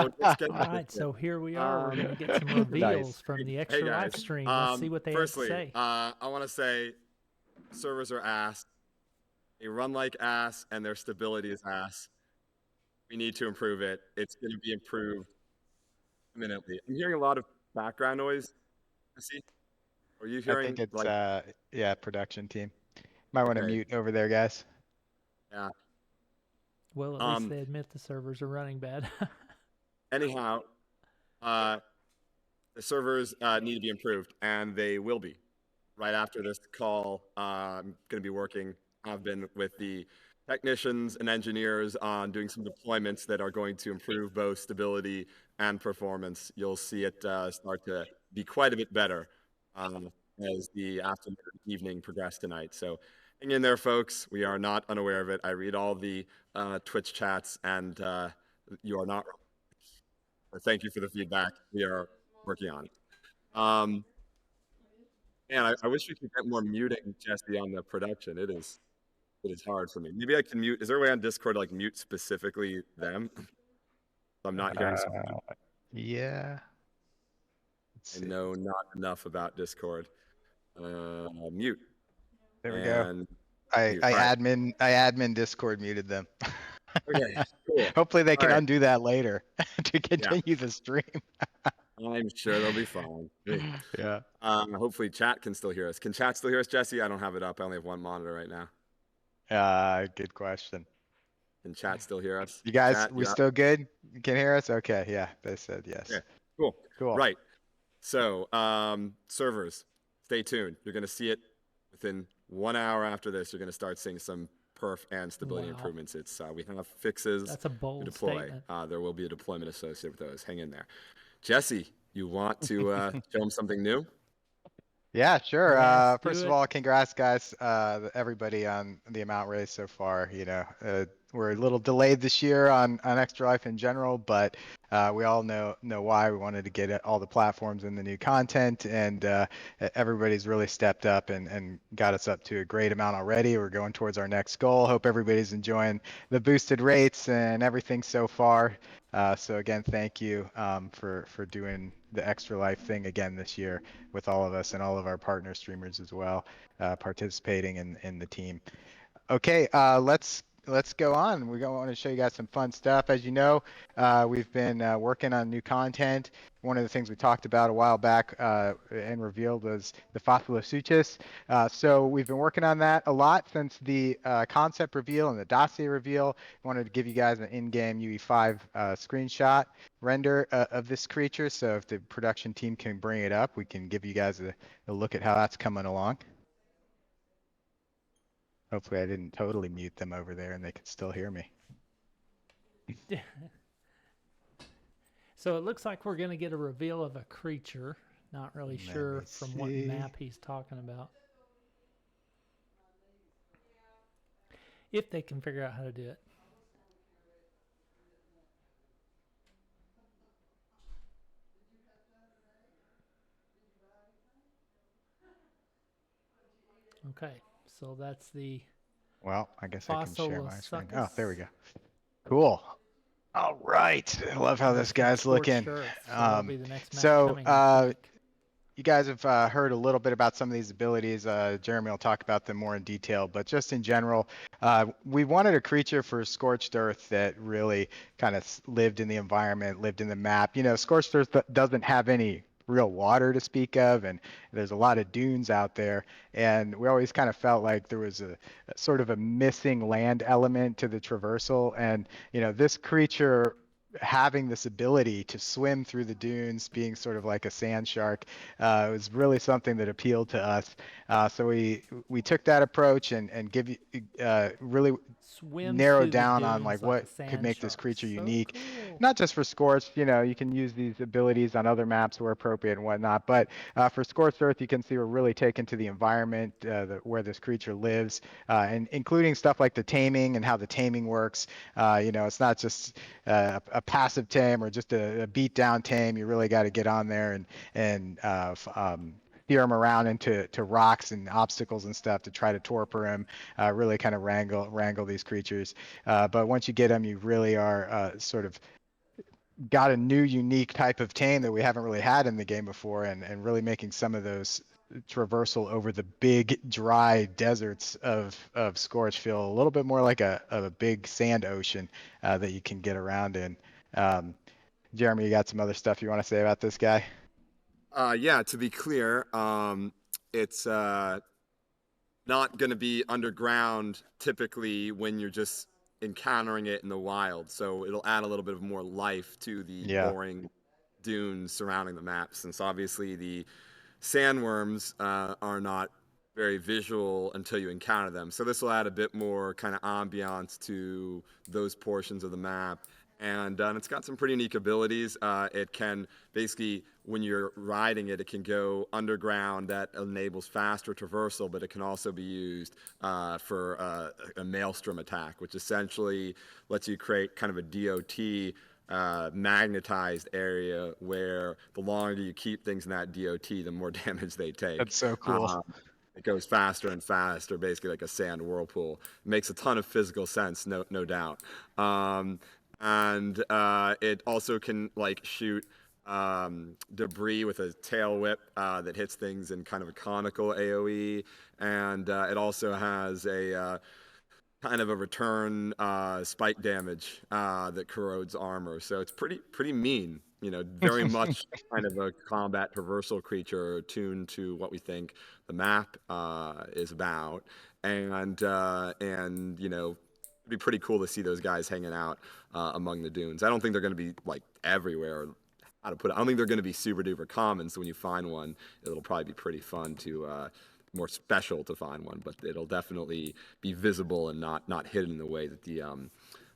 So let's get All into right, this. so here we are. We're going to get some Nice. reveals from the Hey extra live guys. stream. Let's see what they have to Firstly, say. I want to say servers are ass. They run like ass, and their stability is ass. We need to improve it. It's going to be improved imminently. I'm hearing a lot of background noise. See, are you I think hearing it's like? yeah, production team. Might want to Okay, mute over there, guys. yeah. Well, at least Um. they admit the servers are running bad. Anyhow, uh, the servers need to be improved, and they will be. Right after this call, I'm going to be working, I've been with the technicians and engineers on doing some deployments that are going to improve both stability and performance. You'll see it start to be quite a bit better as the afternoon evening progress tonight. So hang in there, folks. We are not unaware of it. I read all the Twitch chats, and you are not wrong. But thank you for the feedback. We are working on it. Man, I wish we could get more muting, Jesse, on the production. It is hard for me. Maybe I can mute. Is there a way on Discord to like mute specifically them? I'm not hearing something. Uh, yeah. Let's I see. know not enough about Discord. Mute There we go. and I mute. I All right. admin Discord muted them. Okay. Cool. Hopefully they All can right. undo that later to Yeah. continue the stream. I'm sure they'll be fine. Yeah. Hopefully chat can still hear us. Can chat still hear us, Jesse? I don't have it up. I only have one monitor right now. Good question. Can chat still hear us? You guys, Chat, we you up? still good? You can hear us? Okay, yeah, they said yes. Okay. Cool. Cool. Right. So, servers, stay tuned. You're going to see it within 1 hour after this. You're going to start seeing some perf and stability Wow. improvements. It's we have fixes That's a to bold deploy. statement. There will be a deployment associated with those. Hang in there. Jesse, you want to show them something new? Yeah, sure. Yes, First do of it. all, congrats, guys, everybody on the amount raised so far. We're a little delayed this year on Extra Life in general, but we all know why. We wanted to get all the platforms and the new content, and everybody's really stepped up and got us up to a great amount already. We're going towards our next goal. Hope everybody's enjoying the boosted rates and everything so far. So again, thank you for doing the Extra Life thing again this year with all of us and all of our partner streamers as well, participating in the team. Okay, let's go on. We're going to show you guys some fun stuff. As you know, we've been working on new content. One of the things we talked about a while back and revealed was the Phosphosuchus. So we've been working on that a lot since the concept reveal and the dossier reveal. Wanted to give you guys an in-game UE5 screenshot render of this creature. So if the production team can bring it up, we can give you guys a look at how that's coming along. Hopefully I didn't totally mute them over there and they can still hear me. So it looks like we're going to get a reveal of a creature. Not really sure from what map he's talking about. If they can figure out how to do it. Okay, so that's the Well, I guess I can share my screen. Oh, Fossilosuchus. there we go. Cool. All right. I love how this From guy's Scorched looking. Earth. So that'll be the next map So coming, I think. you guys have heard a little bit about some of these abilities. Jeremy will talk about them more in detail, but just in general, we wanted a creature for Scorched Earth that really kind of lived in the environment, lived in the map. You know, Scorched Earth doesn't have any real water to speak of, and there's a lot of dunes out there. And we always kind of felt like there was a sort of a missing land element to the traversal. And, you know, this creature having this ability to swim through the dunes, being sort of like a sand shark, was really something that appealed to us. So we took that approach and really Swims narrow through the down on like dunes like what a could sand make this shark. creature So unique. cool. Not just for Scorched, you know, you can use these abilities on other maps where appropriate and whatnot, but for Scorched Earth, you can see we're really taken to the environment where this creature lives, and including stuff like the taming and how the taming works. You know, it's not just a passive tame or just a beat down tame. You really got to get on there and steer him around into rocks and obstacles and stuff to try to torpor him, really kind of wrangle these creatures. But once you get them, you really are sort of got a new unique type of tame that we haven't really had in the game before, and really making some of those traversal over the big dry deserts of Scorch feel a little bit more like a big sand ocean that you can get around in. Um, Jeremy, you got some other stuff you want to say about this guy? Yeah, to be clear, it's not going to be underground typically when you're just encountering it in the wild. So it'll add a little bit of more life to the Yeah. boring dunes surrounding the map, since obviously the sandworms are not very visual until you encounter them. So this will add a bit more kind of ambiance to those portions of the map. And it's got some pretty unique abilities. It can basically, when you're riding it, it can go underground. That enables faster traversal, but it can also be used for a maelstrom attack, which essentially lets you create kind of a DOT magnetized area where the longer you keep things in that DOT, the more damage they take. That's so cool. It goes faster and faster, basically like a sand whirlpool. It makes a ton of physical sense, no doubt. And it also can like shoot debris with a tail whip that hits things in kind of a conical AOE, and it also has a kind of a return spike damage that corrodes armor. So it's pretty mean. You know, very much kind of a combat traversal creature tuned to what we think the map is about, and you know, it'd be pretty cool to see those guys hanging out among the dunes. I don't think they're going to be like everywhere. How to put it? I don't think they're going to be super duper common. So when you find one, it'll probably be pretty fun to more special to find one, but it'll definitely be visible and not hidden in the way that the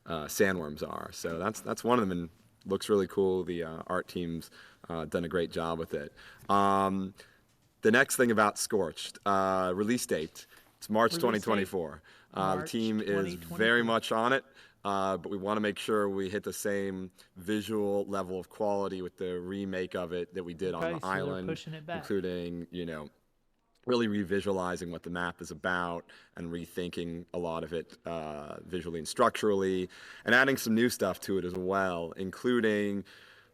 sandworms are. So that's one of them, and looks really cool. The art team's done a great job with it. The next thing about Scorched, release date, it's March 2024. The team is very much on it. But we want to make sure we hit the same visual level of quality with the remake of it that we did on the island, including, you know, really revisualizing what the map is about and rethinking a lot of it visually and structurally, and adding some new stuff to it as well, including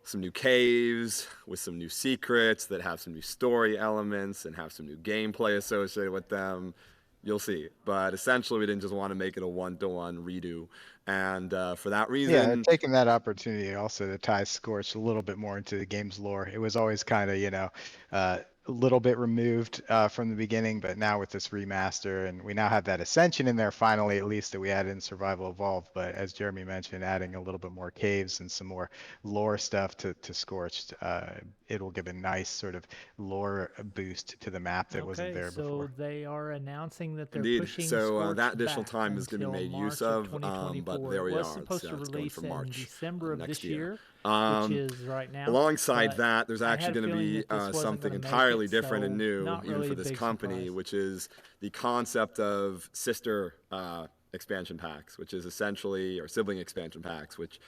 some new caves with some new secrets that have some new story elements and have some new gameplay associated with them. You'll see. But essentially, we didn't just want to make it a one-to-one redo. And for that reason... Yeah, taking that opportunity also to tie Scorch a little bit more into the game's lore. It was always kind of, you know, a little bit removed from the beginning, but now with this remaster, and we now have that Ascension in there finally, at least, that we added in Survival Evolved. But as Jeremy mentioned, adding a little bit more caves and some more lore stuff to Scorched, it'll give a nice sort of lore boost to the map that wasn't there before. So they are announcing that they're Indeed. pushing So that Scorched additional back time is going to be made March use of, 2024. but there we It was are. supposed to It's going release for in March December of next this year, Um, which is right now. Alongside but that, there's I actually had a going to feeling be that this wasn't something gonna make entirely it, different and so new, not even really for a this big company, surprise. which is the concept of sister expansion packs, which is essentially, or sibling expansion packs, which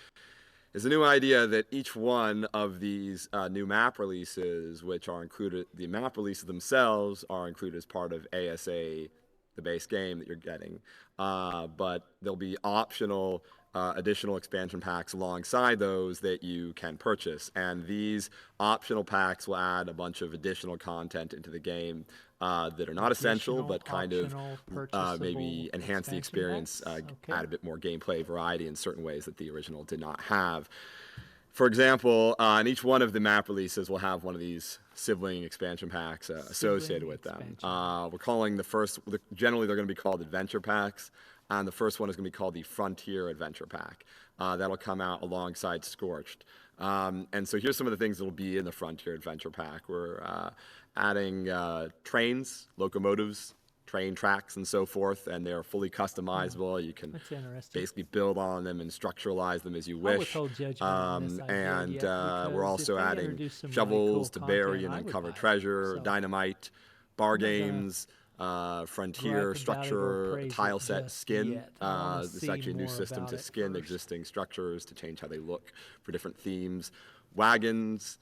is a new idea that each one of these new map releases, which are included, the map releases themselves are included as part of ASA, the base game that you're getting. But there'll be optional additional expansion packs alongside those that you can purchase. And these optional packs will add a bunch of additional content into the game that are not essential, but kind of maybe enhance the experience, add a bit more gameplay variety in certain ways that the original did not have. For example, and each one of the map releases will have one of these sibling expansion packs associated with them. We're calling the first, generally they're going to be called adventure packs, and the first one is going to be called the Frontier Adventure Pack. That'll come out alongside Scorched. And so here's some of the things that will be in the Frontier Adventure Pack. We're adding trains, locomotives, train tracks, and so forth, and they're fully customizable. You can basically build on them and structuralize them as you wish. And we're also adding shovels to bury and uncover treasure, dynamite, bar games, frontier structure, tile set, skin. This is actually a new system to skin existing structures to change how they look for different themes. Wagons,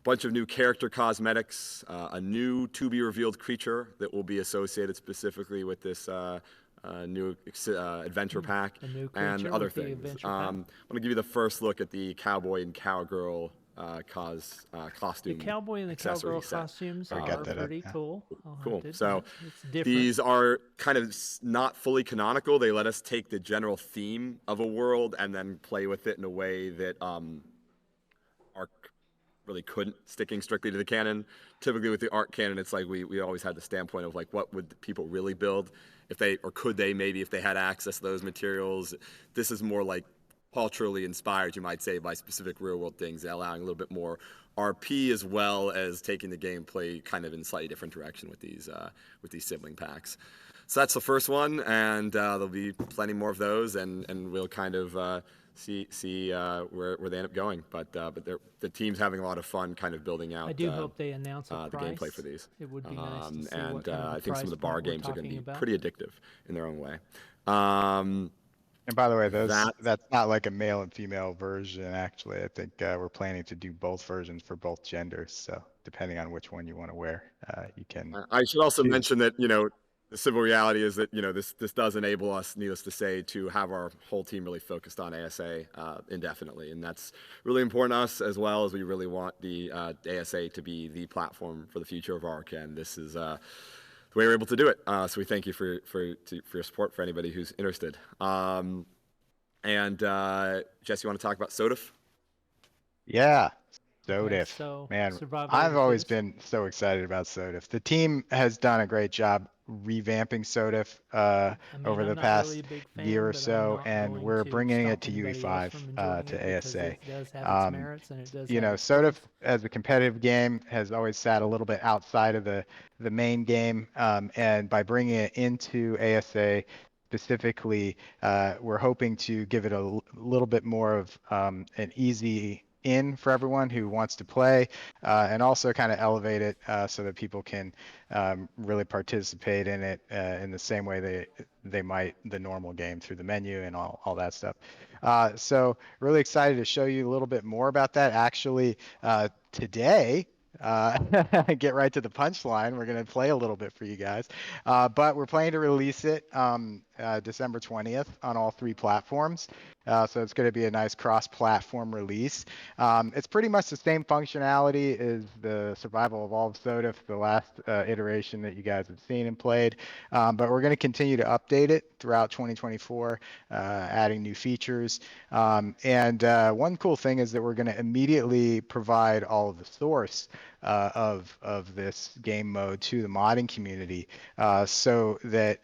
bunch of new character cosmetics, a new to-be-revealed creature that will be associated specifically with this new adventure pack, A new and creature other with the things. adventure pack. I'm going to give you the first look at the cowboy and cowgirl The costume cowboy and the accessory cowgirl set. costumes I got are that up, pretty yeah. cool. I'll Cool. have to So admit. It's different. these are kind of not fully canonical. They let us take the general theme of a world and then play with it in a way that Arc really couldn't, sticking strictly to the canon. Typically with the Arc canon, it's like we always had the standpoint of like, what would people really build if they, or could they maybe if they had access to those materials. This is more like culturally inspired, you might say, by specific real world things, allowing a little bit more RP as well as taking the gameplay kind of in a slightly different direction with these sibling packs. So that's the first one, and there'll be plenty more of those, and we'll kind of see where they end up going. But the team's having a lot of fun, kind of building out. I do hope they announce a the price. gameplay for these. It would be nice to see And what kind of I think some of the bar games are going to be about. pretty addictive in their own way. And by the way, That's not like a male and female version, actually. I think we're planning to do both versions for both genders. So depending on which one you want to wear, you can I should also choose. mention that, the civil reality is that, this does enable us, needless to say, to have our whole team really focused on ASA indefinitely. And that's really important to us, as well as we really want the ASA to be the platform for the future of ARC. And this is the way we're able to do it. So we thank you for your support, for anybody who's interested. And Jesse, you want to talk about SOTF? Yeah. Okay, SOTF. so Man, Survival of I've the always Fittest. been so excited about SOTF. The team has done a great job revamping SOTF I mean, over I'm the not past really a big fan, year or but I'm so, not and going we're to bringing it stop to anybody else UE5 from enjoying to it because ASA. it does have its merits and it does You have know, its SOTF place. as a competitive game has always sat a little bit outside of the main game, and by bringing it into ASA specifically, we're hoping to give it a little bit more of an easy in for everyone who wants to play, and also kind of elevate it so that people can really participate in it in the same way they might the normal game through the menu and all that stuff. So really excited to show you a little bit more about that. Actually, today, get right to the punchline. We're going to play a little bit for you guys, but we're planning to release it December 20th on all 3 platforms. So it's going to be a nice cross-platform release. It's pretty much the same functionality as the Survival Evolved SOTF, the last iteration that you guys have seen and played. But we're going to continue to update it throughout 2024, adding new features. And one cool thing is that we're going to immediately provide all of the source of this game mode to the modding community, so that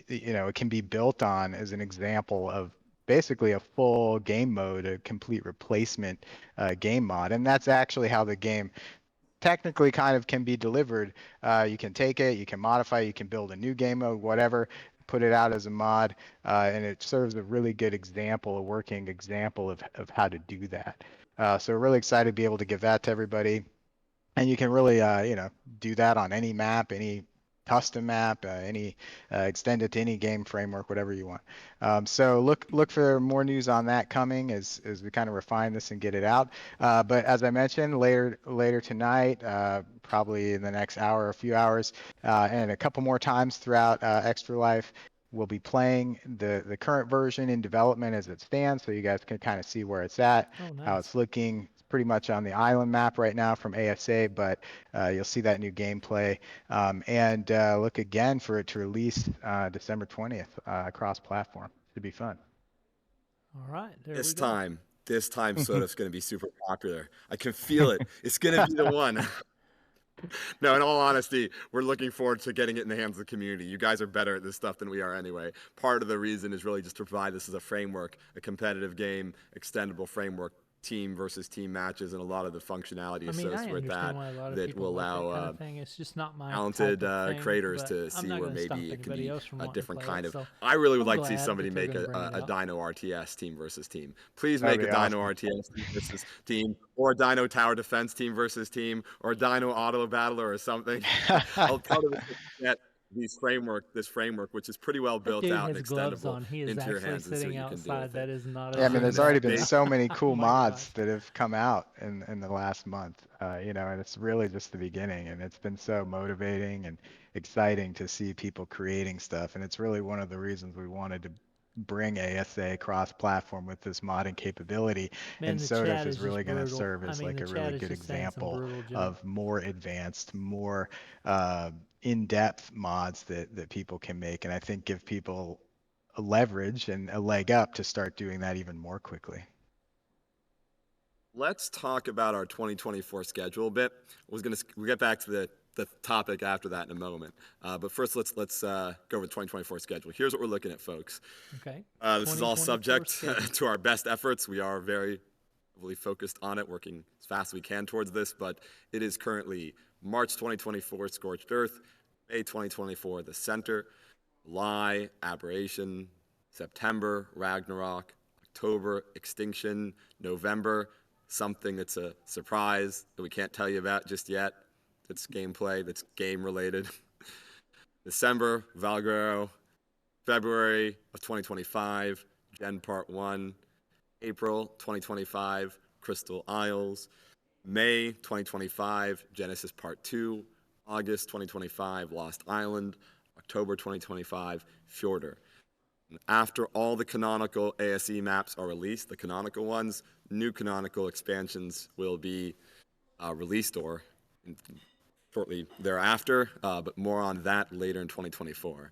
it can be built on as an example of basically a full game mode, a complete replacement game mod. And that's actually how the game technically kind of can be delivered. You can take it, you can modify, you can build a new game mode, whatever, put it out as a mod, and it serves a really good example, a working example of how to do that. So we're really excited to be able to give that to everybody. And you can really, do that on any map, any custom map, any extend it to any game framework, whatever you want. So look for more news on that coming as we kind of refine this and get it out. But as I mentioned, later tonight, probably in the next hour, a few hours, and a couple more times throughout Extra Life, we'll be playing the current version in development as it stands, so you guys can kind of see where it's at, Oh, nice. how it's looking. It's pretty much on the island map right now from ASA, but you'll see that new gameplay. And look again for it to release December 20th cross-platform. Should be fun. All right, there This we go. time, SOTF's going to be super popular. I can feel it. It's going to be the one. No, in all honesty, we're looking forward to getting it in the hands of the community. You guys are better at this stuff than we are anyway. Part of the reason is really just to provide this as a framework, a competitive game, extendable framework, team versus team matches, and a lot of the functionality I mean, I associated with understand that why a lot of that people will like that allow kind of thing. It's just not my talented type of thing, creators but to I'm see not where gonna stop maybe it can anybody be else from a wanting to different play kind it, of. so I really would I'm like to see glad somebody that they're make gonna bring it a out. Dino RTS team versus team. Please That'd make a be Dino awesome. RTS team versus team, or a Dino Tower Defense team versus team, or a Dino Auto Battler or something. Part of it is to get this framework, which is pretty well That built dude out and has gloves extendable on. He is into your actually hands and see what sitting you can do outside. with That it. is not a Yeah, I mean, Zoom there's already map. been so many Oh cool my mods gosh. that have come out in the last month, and it's really just the beginning, and it's been so motivating and exciting to see people creating stuff, and it's really one of the reasons we wanted to bring ASA cross-platform with this modding capability, Man, and the SOTUS chat is is just really going to brutal. serve I as mean, like the a really chat is good just saying some example brutal junk. of more advanced, more in-depth mods that people can make, and I think give people a leverage and a leg up to start doing that even more quickly. Let's talk about our 2024 schedule a bit. We'll get back to the topic after that in a moment. But first, let's go over the 2024 schedule. Here's what we're looking at, folks. Okay. This is all 2024 subject schedule. to our best efforts. We are very heavily focused on it, working as fast as we can towards this. But it is currently March 2024, Scorched Earth, May 2024, The Center, July, Aberration, September, Ragnarok, October, Extinction, November, something that's a surprise that we can't tell you about just yet. That's gameplay, that's game related. December, Valguero, February of 2025, Gen Part 1, April 2025, Crystal Isles, May 2025, Genesis Part 2, August 2025, Lost Island, October 2025, Fjordur. After all the canonical ASE maps are released, the canonical ones, new canonical expansions will be released or shortly thereafter, but more on that later in 2024.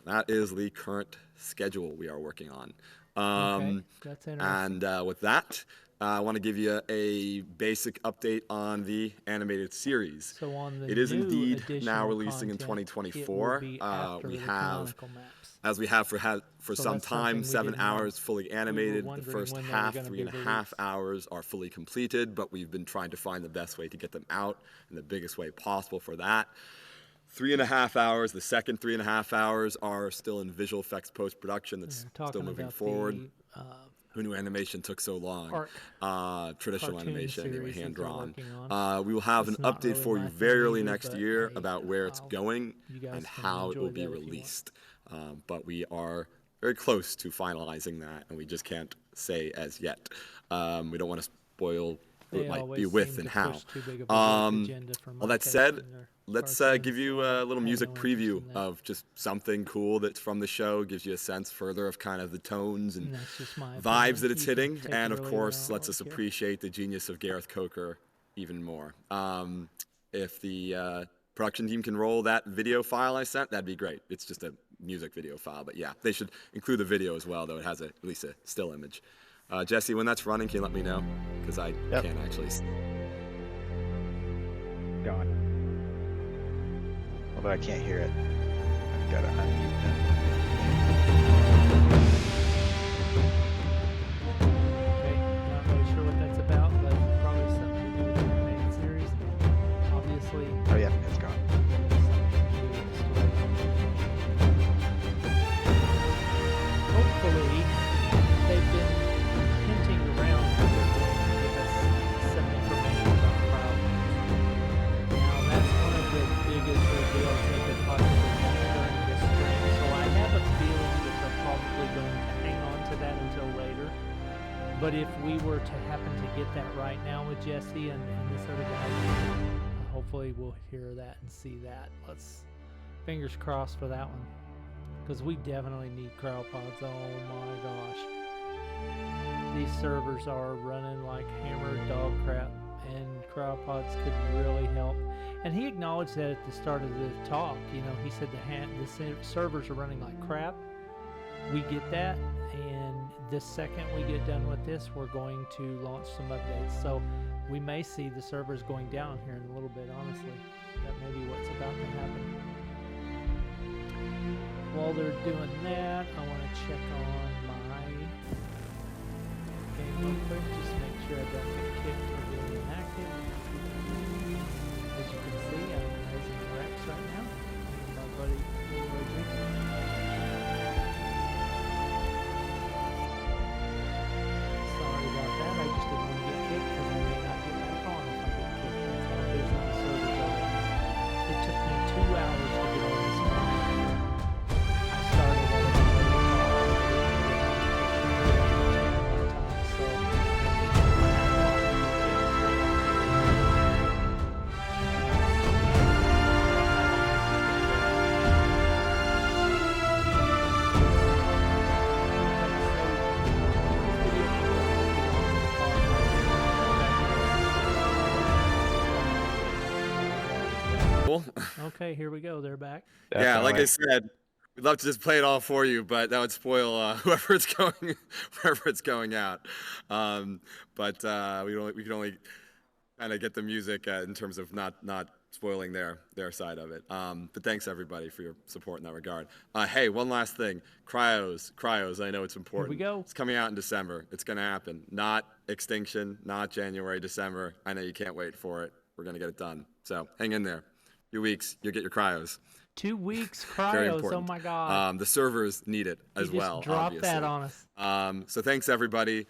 That is the current schedule we are working on. Okay, that's interesting. And with that, I want to give you a basic update on the animated series. So on the It is new indeed now additional releasing in content, it 2024. will be after We the have, canonical maps. as we have for So some that's time, something we 7 didn't know. hours fully We were animated. The wondering first when they were half, gonna three be and a half released. hours are fully completed, but we've been trying to find the best way to get them out in the biggest way possible for that. 3.5 hours, the second 3.5 hours are still in visual effects post-production. That's still moving forward. Who knew animation took so long? Traditional cartoon animation, anyway, series that hand they're drawn. working on. We will have an It's not update really for you my very thing early either, next but year hey, about where it's going you guys and can how it enjoy will be that if you want. released. But we are very close to finalizing that, and we just can't say as yet. We don't want to spoil who They it might always be with seem and to how. push too big of a agenda for All my that taste said, in their let's cartoons, give you so I a little have music no interest preview in that. of just something cool that's from the show, gives you a sense further of kind of the tones and And that's just my vibes opinion. that it's You can hitting, take and it of or leave it, I course don't lets really us care. appreciate the genius of Gareth Coker even more. If the production team can roll that video file I sent, that'd be great. It's just a music video file, but yeah, they should include the video as well, though it has at least a still image. Jesse, when that's running, can you let me know? Because I can't actually. Going. Although I can't hear it. I've got to unmute that. Okay, not really sure what that's about, but probably something to do with the animated series. Obviously, Oh yeah, it's gone. hopefully, they've been hinting around that they're going to give us some information about Cryopods. Now, that's one of the biggest reveals they could possibly make during this stream, so I have a feeling that they're probably going to hang on to that until later. But if we were to happen to get that right now with Jesse and this other guy, hopefully we'll hear that and see that. Let's fingers crossed for that one, because we definitely need cryopods. Oh my gosh, these servers are running like hammered dog crap, and cryopods could really help. And he acknowledged that at the start of the talk. You know, he said the servers are running like crap. We get that, and the second we get done with this, we're going to launch some updates. So we may see the servers going down here in a little bit, honestly. That may be what's about to happen. While they're doing that, I want to check on my game real quick, just to make sure I don't get kicked for being inactive. As you can see, I'm raising Rex right now. My buddy Reggie. Sorry about that. I just didn't want to get kicked because I may not get back on if I get kicked. That's how busy the servers are. It took me 2 hours to get on this phone. Cool. Okay, here we go. They're back. Yeah, like Definitely. I said, we'd love to just play it all for you, but that would spoil whoever it's going, wherever it's going out. But we can only kind of get the music in terms of not spoiling their side of it. But thanks everybody for your support in that regard. Hey, one last thing, cryos. I know it's important. go. It's coming out in December. It's going to happen. Not Extinction, not January, December. I know you can't wait for it. We're going to get it done. So hang in there. Few weeks, you'll get your cryos. 2 weeks Very cryos. Oh important. my God. The servers need it You as just well. dropped Obviously. that on us. So thanks everybody.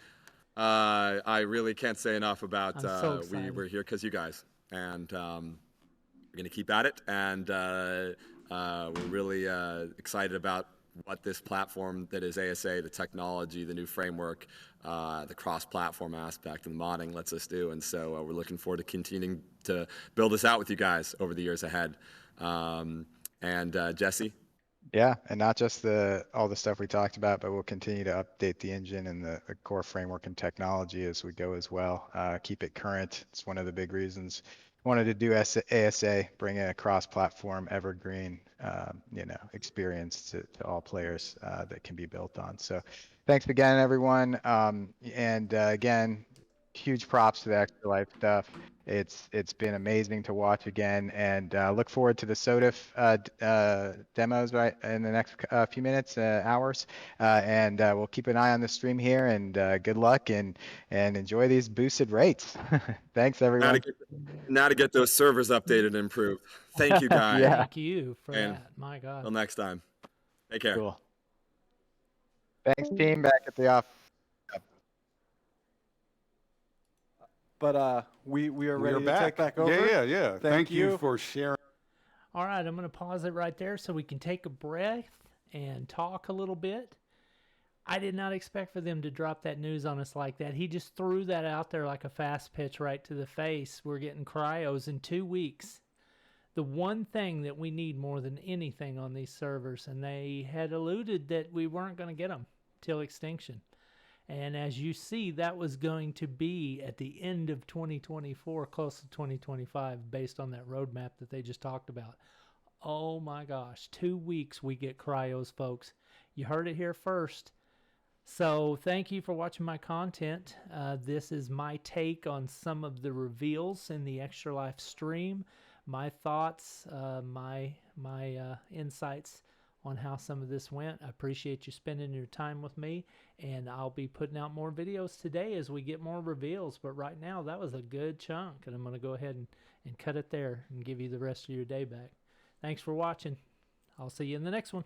I really can't say enough about I'm so excited. we're here because you guys, and we're gonna keep at it. And we're really excited about what this platform that is ASA, the technology, the new framework, the cross-platform aspect, and the modding lets us do. And so we're looking forward to continuing to build this out with you guys over the years ahead. And Jesse. Yeah, and not just all the stuff we talked about, but we'll continue to update the engine and the core framework and technology as we go as well. Keep it current. It's one of the big reasons I wanted to do ASA, bring in a cross-platform, evergreen, experience to all players that can be built on. So, thanks again, everyone. And again, huge props to the Extra Life stuff. It's been amazing to watch again, and look forward to the SOTIF demos right in the next few minutes, hours, and we'll keep an eye on the stream here. And good luck and enjoy these boosted rates. Thanks, everyone. Now to get those servers updated and improved. Thank you guys. Yeah. Thank you for And that. My God. till next time. Take care. Cool. Thanks, team. Back at the office. But we are We ready are to back. take back over. Yeah. Thank you for sharing. All right, I'm going to pause it right there so we can take a breath and talk a little bit. I did not expect for them to drop that news on us like that. He just threw that out there like a fast pitch right to the face. We're getting cryos in 2 weeks. The one thing that we need more than anything on these servers, and they had alluded that we weren't going to get them till Extinction. And as you see, that was going to be at the end of 2024, close to 2025, based on that roadmap that they just talked about. Oh my gosh, 2 weeks we get cryos, folks. You heard it here first. So thank you for watching my content. This is my take on some of the reveals in the Extra Life stream, my thoughts, my insights on how some of this went. I appreciate you spending your time with me, and I'll be putting out more videos today as we get more reveals. But right now, that was a good chunk, and I'm going to go ahead and cut it there and give you the rest of your day back. Thanks for watching. I'll see you in the next one.